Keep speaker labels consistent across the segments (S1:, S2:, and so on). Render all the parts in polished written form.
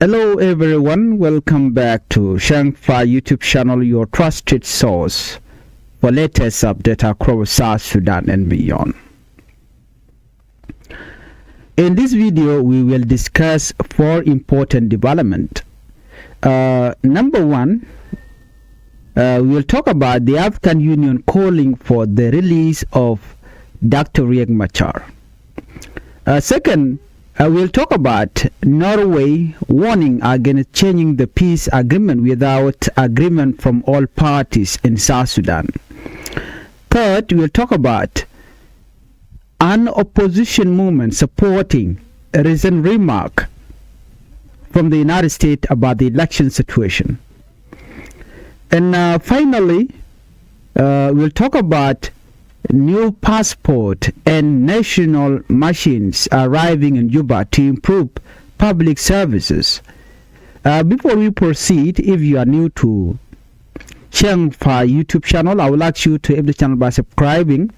S1: Hello everyone, welcome back to Shangfa YouTube channel, your trusted source for latest update across South Sudan and beyond. In this video, we will discuss 4 important developments. Number 1, we will talk about the African Union calling for the release of Dr. Riek Machar. Second, we'll talk about Norway warning against changing the peace agreement without agreement from all parties in South Sudan. Third, we'll talk about an opposition movement supporting a recent remark from the United States about the election situation. And finally, we'll talk about new passport and national machines arriving in Juba to improve public services. Before we proceed, if you are new to Shangfa YouTube channel, I would like you to help the channel by subscribing,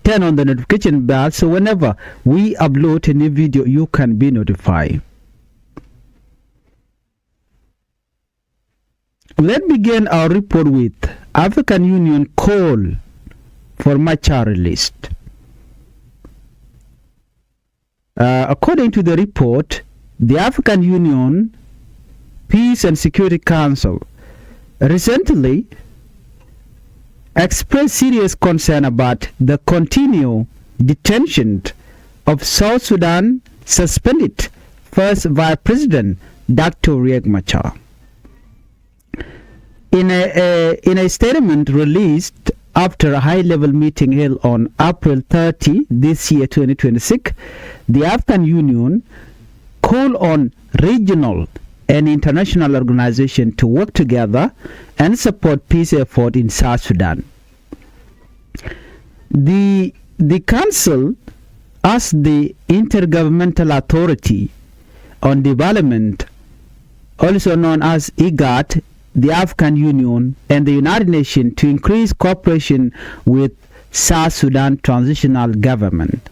S1: turn on the notification bell so whenever we upload a new video you can be notified. Let's begin our report with African Union call for Machar released. According to the report, the African Union Peace and Security Council recently expressed serious concern about the continued detention of South Sudan suspended first Vice President Dr. Riek Machar. In a statement released after a high-level meeting held on April 30 this year, 2026, the African Union called on regional and international organizations to work together and support peace efforts in South Sudan. The Council asked the Intergovernmental Authority on Development, also known as IGAD, the African Union and the United Nations to increase cooperation with South Sudan transitional government.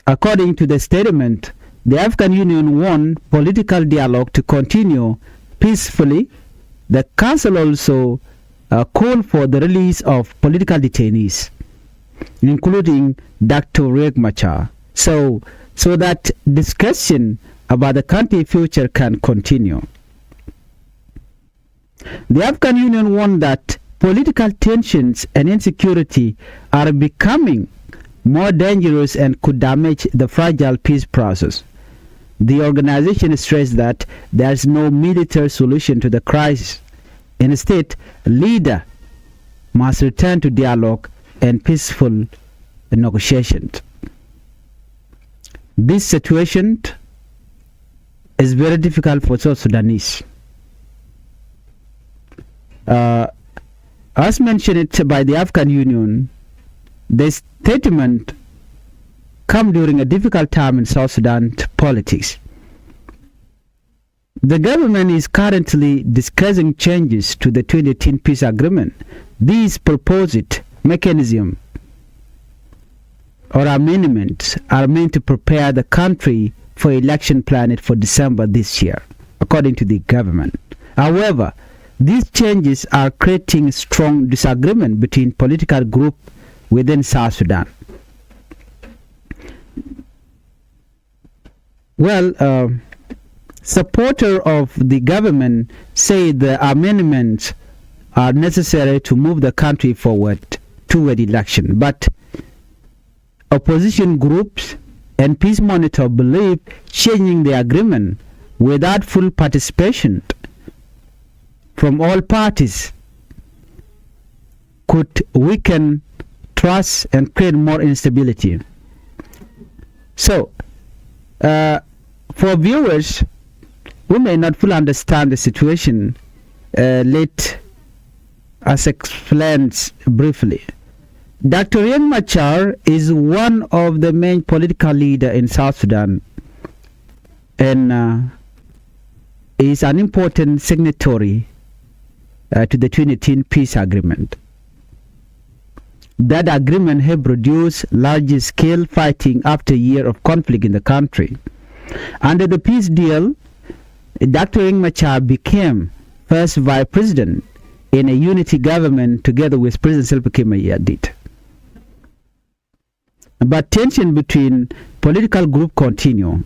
S1: According to the statement, the African Union wants political dialogue to continue peacefully. The Council also called for the release of political detainees, including Dr. Riek Machar, so that discussion about the country's future can continue. The African Union warned that political tensions and insecurity are becoming more dangerous and could damage the fragile peace process. The organization stressed that there is no military solution to the crisis. Instead, leaders must return to dialogue and peaceful negotiations. This situation is very difficult for South Sudanese. As mentioned by the African Union, the statement comes during a difficult time in South Sudan politics. The government is currently discussing changes to the 2018 peace agreement. These proposed mechanisms or amendments are meant to prepare the country for election planned for December this year, according to the government. However, these changes are creating strong disagreement between political groups within South Sudan. Well, supporters of the government say the amendments are necessary to move the country forward toward election, but opposition groups and peace monitors believe changing the agreement without full participation from all parties could weaken trust and create more instability. So, for viewers who may not fully understand the situation, let us explain briefly. Dr. Riek Machar is one of the main political leaders in South Sudan and is an important signatory to the 2018 peace agreement. That agreement has produced large-scale fighting after a year of conflict in the country. Under the peace deal, Dr. Riek Machar became first vice president in a unity government together with President Salva Kiir. But tension between political groups continue.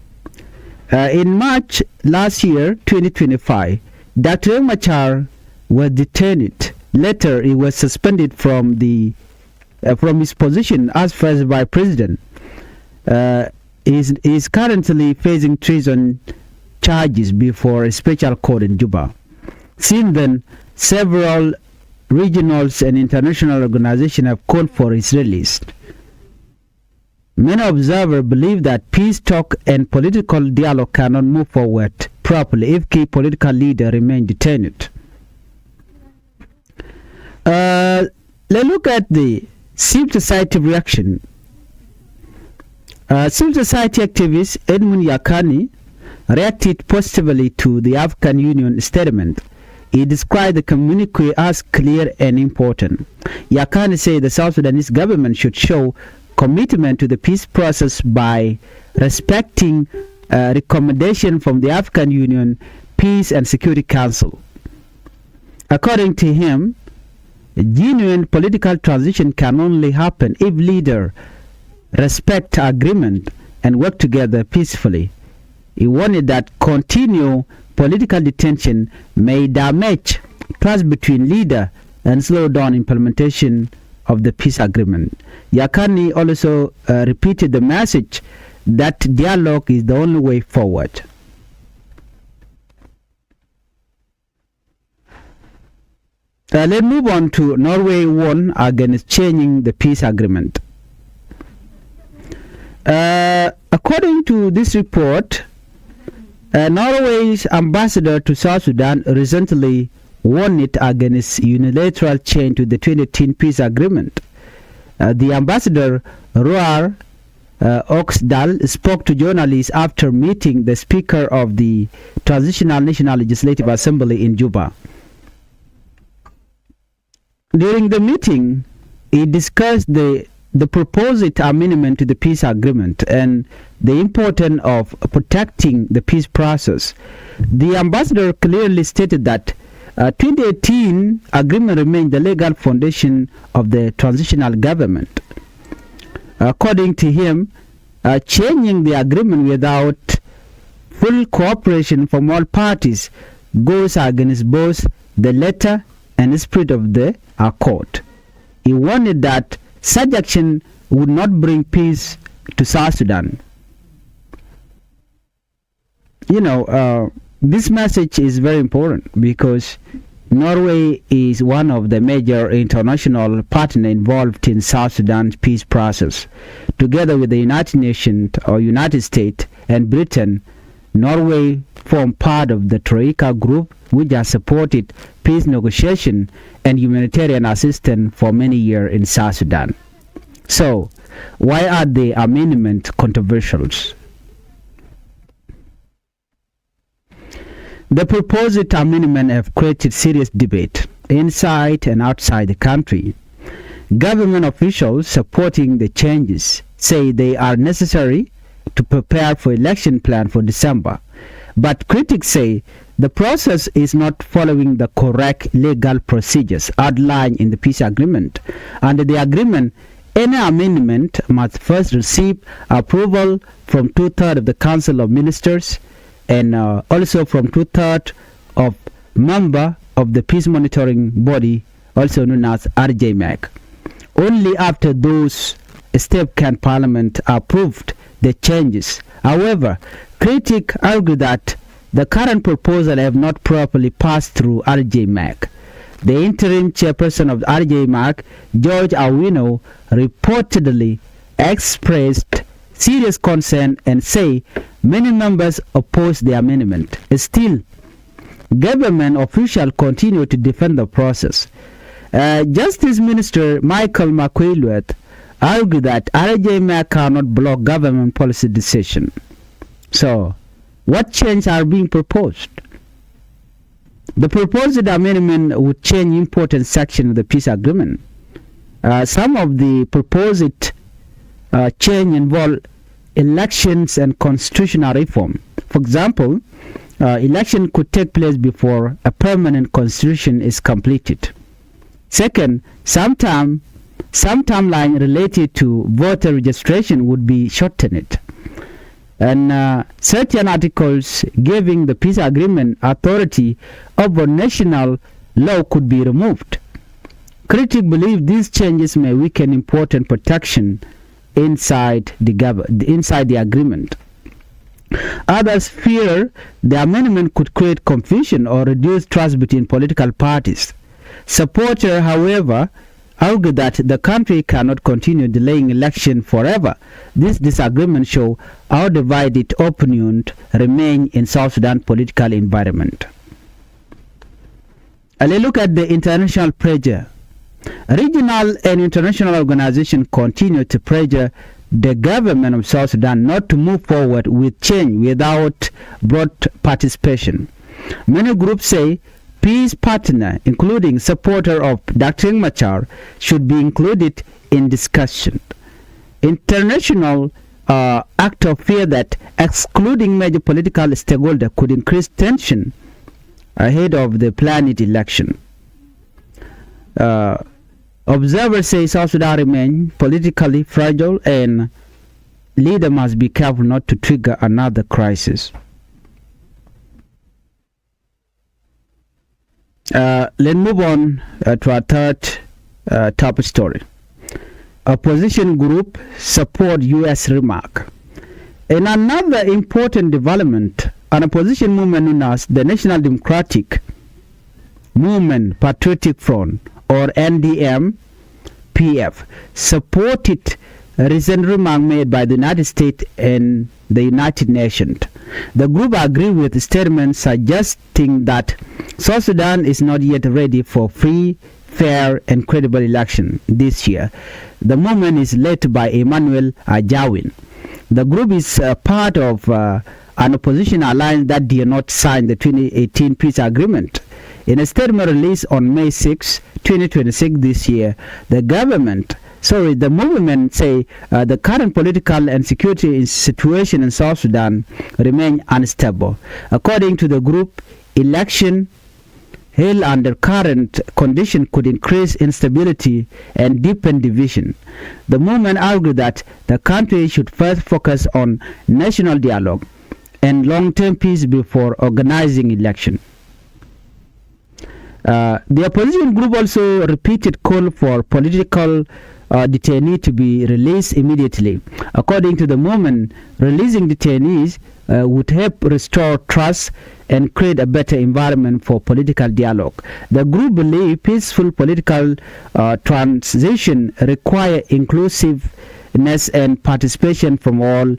S1: In March last year, 2025, Dr. Riek Machar was detained. Later, he was suspended from his position as first vice president. He is currently facing treason charges before a special court in Juba. Since then, several regional and international organizations have called for his release. Many observers believe that peace talk and political dialogue cannot move forward properly if key political leaders remain detained. Let's look at the civil society reaction. Civil society activist Edmund Yakani reacted positively to the African Union statement. He described the communique as clear and important. Yakani said the South Sudanese government should show commitment to the peace process by respecting recommendation from the African Union Peace and Security Council. According to him, a genuine political transition can only happen if leaders respect agreement and work together peacefully. He warned that continued political detention may damage trust between leaders and slow down implementation of the peace agreement. Yakani also repeated the message that dialogue is the only way forward. Let's move on to Norway warn against changing the peace agreement. According to this report, Norway's ambassador to South Sudan recently warned it against unilateral change to the 2018 peace agreement. The ambassador, Roar Oxdal, spoke to journalists after meeting the Speaker of the Transitional National Legislative Assembly in Juba. During the meeting, he discussed the proposed amendment to the peace agreement and the importance of protecting the peace process. The ambassador clearly stated that 2018 agreement remains the legal foundation of the transitional government. According to him, changing the agreement without full cooperation from all parties goes against both the letter and the spirit of the accord. He warned that such action would not bring peace to South Sudan. This message is very important because Norway is one of the major international partners involved in South Sudan's peace process. Together with the United Nations or United States and Britain, Norway formed part of the Troika group, which has supported peace negotiation and humanitarian assistance for many years in South Sudan. So, why are the amendments controversial? The proposed amendment have created serious debate inside and outside the country. Government officials supporting the changes say they are necessary to prepare for election plan for December. But critics say the process is not following the correct legal procedures outlined in the peace agreement. Under the agreement, any amendment must first receive approval from 2/3 of the Council of Ministers and also from 2/3 of member of the peace monitoring body, also known as RJMAC. Only after those steps can Parliament approve the changes. However, critics argue that the current proposal have not properly passed through RJMAC. The interim chairperson of RJMAC, George Awino, reportedly expressed serious concern and say many members oppose the amendment. Still, government officials continue to defend the process. Justice Minister Michael McQuilwet argued that RJMAC cannot block government policy decision. So, what changes are being proposed? The proposed amendment would change important sections of the peace agreement. Some of the proposed change involve elections and constitutional reform. For example, election could take place before a permanent constitution is completed. Second, some timeline related to voter registration would be shortened. And certain articles giving the peace agreement authority over national law could be removed. Critics believe these changes may weaken important protection inside the agreement. Others fear the amendment could create confusion or reduce trust between political parties. Supporters, however, argue that the country cannot continue delaying election forever. This disagreement shows how divided opinions remain in South Sudan political environment. Let's look at the international pressure. Regional and international organizations continue to pressure the government of South Sudan not to move forward with change without broad participation. Many groups say peace partners, including supporters of Dr. Riek Machar, should be included in discussion. International actors fear that excluding major political stakeholders could increase tension ahead of the planned election. Observers say South Sudan remains politically fragile and leaders must be careful not to trigger another crisis. Let's move on to our third top story. Opposition group support U.S. remark. In another important development, an opposition movement known as the National Democratic Movement Patriotic Front, or NDM-PF, supported a recent remark made by the United States and the United Nations. The group agreed with the statement suggesting that South Sudan is not yet ready for free, fair, and credible election this year. The movement is led by Emmanuel Ajawin. The group is part of an opposition alliance that did not sign the 2018 peace agreement. In a statement released on May 6, 2026 this year, the movement say the current political and security situation in South Sudan remain unstable. According to the group, election held under current conditions could increase instability and deepen division. The movement argued that the country should first focus on national dialogue and long-term peace before organizing election. The opposition group also repeated call for political detainees to be released immediately. According to the movement, releasing detainees would help restore trust and create a better environment for political dialogue. The group believes peaceful political transition require inclusiveness and participation from all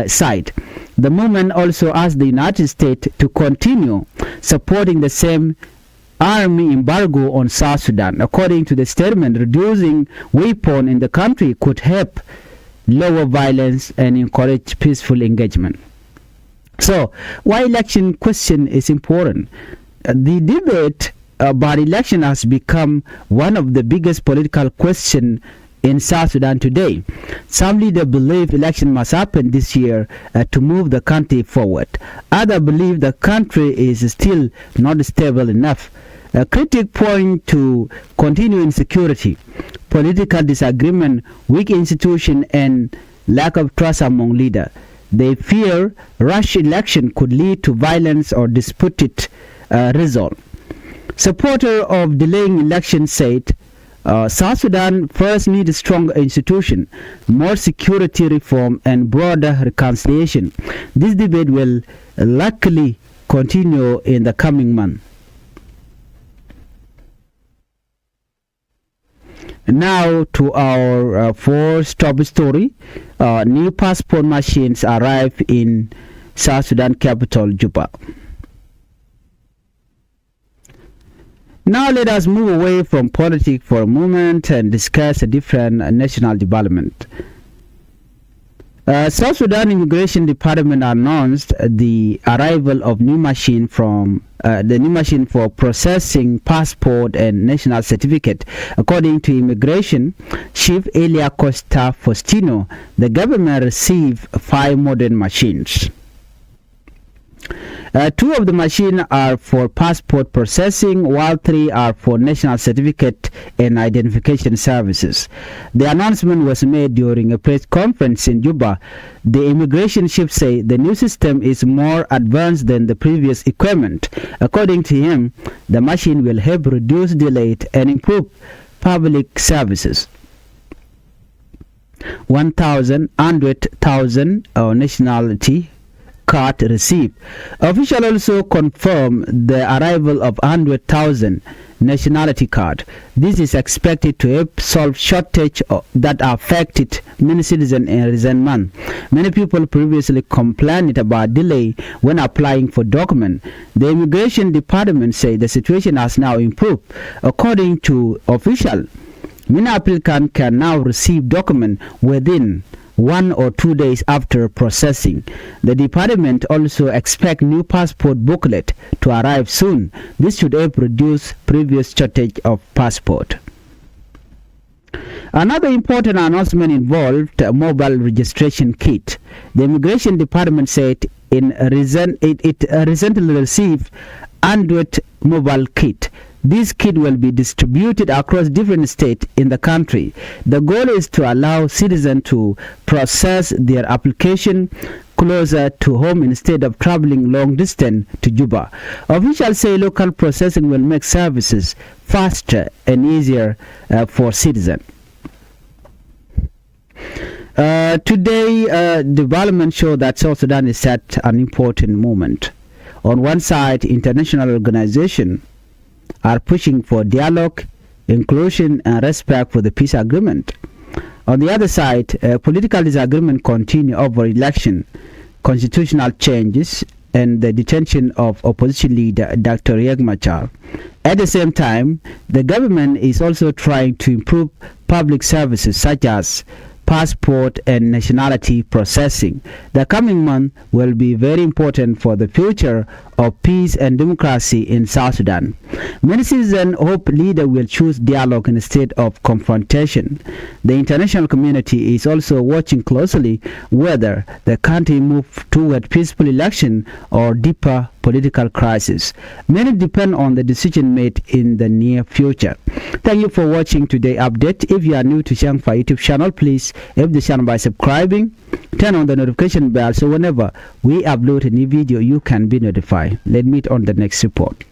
S1: sides. The movement also asked the United States to continue supporting the same army embargo on South Sudan. According to the statement, reducing weapons in the country could help lower violence and encourage peaceful engagement. So, why election question is important? The debate about election has become one of the biggest political questions in South Sudan today. Some leaders believe election must happen this year to move the country forward. Others believe the country is still not stable enough. Critics point to continuing insecurity, political disagreement, weak institutions, and lack of trust among leaders. They fear rush election could lead to violence or disputed result. Supporters of delaying election said South Sudan first needs a stronger institution, more security reform, and broader reconciliation. This debate will likely continue in the coming month. Now to our fourth top story. New passport machines arrive in South Sudan capital, Juba. Now let us move away from politics for a moment and discuss a different national development. South Sudan Immigration Department announced the arrival of new machine from the new machine for processing passport and national certificate. According to Immigration Chief Elia Costa Faustino, the government received 5 modern machines. 2 of the machines are for passport processing, while 3 are for national certificate and identification services. The announcement was made during a press conference in Juba. The immigration chief said the new system is more advanced than the previous equipment. According to him, the machine will help reduce delay and improve public services. 100,000 nationality card received. Officials also confirmed the arrival of 100,000 nationality card. This is expected to help solve shortage that affected many citizens in recent months. Many people previously complained about delay when applying for documents. The immigration department said the situation has now improved. According to officials, many applicants can now receive documents within 1 or 2 days after processing. The department also expects new passport booklet to arrive soon. This should help reduce previous shortage of passport. Another important announcement involved a mobile registration kit. The immigration department said it recently received 100 mobile kit. This kit will be distributed across different states in the country. The goal is to allow citizens to process their application closer to home instead of traveling long distance to Juba. Officials say local processing will make services faster and easier for citizens. Today, development show that South Sudan is at an important moment. On one side, international organizations are pushing for dialogue, inclusion, and respect for the peace agreement. On the other side, political disagreement continue over election, constitutional changes, and the detention of opposition leader Dr. Riek Machar. At the same time, the government is also trying to improve public services such as passport and nationality processing. The coming month will be very important for the future of peace and democracy in South Sudan. Many citizens hope leaders will choose dialogue instead of confrontation. The international community is also watching closely whether the country moves toward peaceful election or deeper political crisis. Many depend on the decision made in the near future. Thank you for watching today's update. If you are new to Shangfa YouTube channel, please help the channel by subscribing. Turn on the notification bell so whenever we upload a new video, you can be notified. Let's meet on the next report.